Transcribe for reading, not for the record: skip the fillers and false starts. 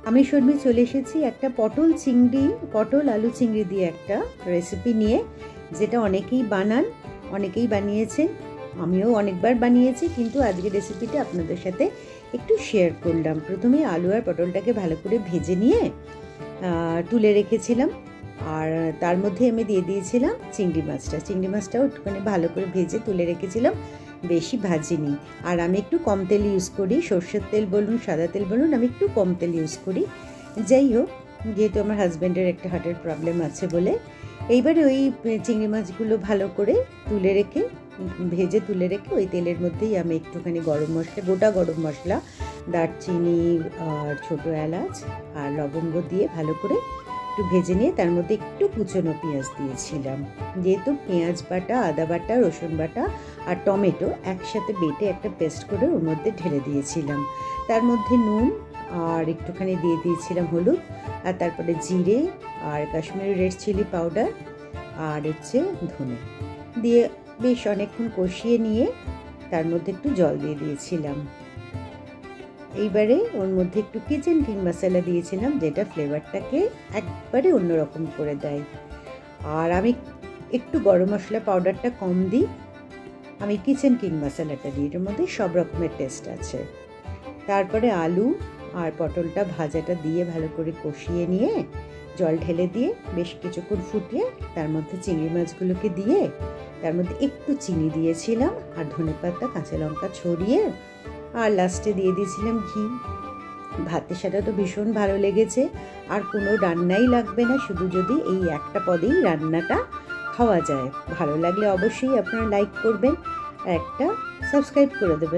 আমি শর্মি চলে এসেছি একটা পটল আলু চিংড়ি দিয়ে একটা রেসিপি নিয়ে, যেটা অনেকেই বানান, অনেকেই বানিয়েছেন, আমিও অনেকবার বানিয়েছি, কিন্তু আজকের রেসিপিটা আপনাদের সাথে একটু শেয়ার করলাম। প্রথমে আলু আর পটলটাকে ভালো করে ভেজে নিয়ে তুলে রেখেছিলাম, আর তার মধ্যে আমি দিয়ে দিয়েছিলাম চিংড়ি মাছটাও একটুখানি ভালো করে ভেজে তুলে রেখেছিলাম, বেশি ভাজিনি। আর আমি একটু কম তেল ইউজ করি, সর্ষের তেল বলুন সাদা তেল বলুন, আমি একটু কম তেল ইউজ করি। যাই হোক, যেহেতু আমার হাজব্যান্ডের একটা হার্টের প্রবলেম আছে বলে, এইবারে ওই চিংড়ি মাছগুলো ভালো করে ভেজে তুলে রেখে ওই তেলের মধ্যেই আমি একটুখানি গোটা গরম মশলা, দারচিনি আর ছোটো এলাচ আর লবঙ্গ দিয়ে ভালো করে একটু ভেজে নিয়ে তার মধ্যে একটু কুচনো পেঁয়াজ দিয়েছিলাম। যেহেতু পেঁয়াজ বাটা, আদা বাটা, রসুন বাটা আর টমেটো একসাথে বেটে একটা পেস্ট করে ওর মধ্যে ঢেলে দিয়েছিলাম। তার মধ্যে নুন আর একটুখানি দিয়ে দিয়েছিলাম হলুদ, আর তারপরে জিরে আর কাশ্মীরি রেড চিলি পাউডার আর ধনে দিয়ে বেশ অনেকক্ষণ কষিয়ে নিয়ে তার মধ্যে একটু জল দিয়ে দিয়েছিলাম। এইবারে ওর মধ্যে একটু কিচেন কিং মশলা দিয়েছিলাম, যেটা ফ্লেভারটাকে একবারে অন্যরকম করে দেয়। আর আমি একটু গরম মশলা পাউডারটা কম দিই, আমি কিচেন কিং মশলাটা দিই, এর মধ্যে সব রকমের টেস্ট আছে। তারপরে আলু আর পটলটা ভাজাটা দিয়ে ভালো করে কষিয়ে নিয়ে জল ঢেলে দিয়ে বেশ কিছুক্ষণ ফুটিয়ে তার মধ্যে চিংড়ি মাছগুলোকে দিয়ে তার মধ্যে একটু চিনি দিয়েছিলাম আর ধনেপাতা কাঁচা লঙ্কা ছড়িয়ে আর লাস্টে দিয়ে দিয়েছিলাম ঘি। ভাতের সাথে তো ভীষণ ভালো লেগেছে, আর কোনো রান্নাই লাগবে না, শুধু যদি এই একটা পদেই রান্নাটা খাওয়া যায়। ভালো লাগলে অবশ্যই আপনারা লাইক করবেন, একটা সাবস্ক্রাইব করে দেবেন।